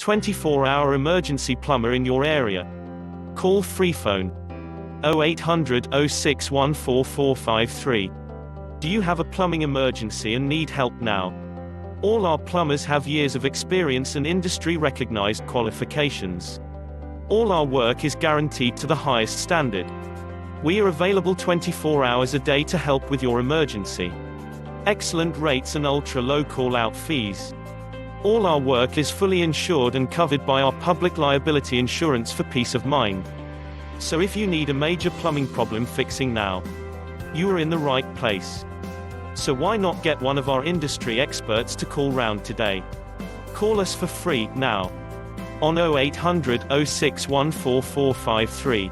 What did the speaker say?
24-hour emergency plumber in your area. Call free phone 0800 06144453. Do you have a plumbing emergency and need help now? All our plumbers have years of experience and industry-recognized qualifications. All our work is guaranteed to the highest standard. We are available 24 hours a day to help with your emergency. Excellent rates and ultra-low call-out fees. All our work is fully insured and covered by our public liability insurance for peace of mind. So if you need a major plumbing problem fixing now, you are in the right place. So why not get one of our industry experts to call round today? Call us for free, now, on 0800 06144453.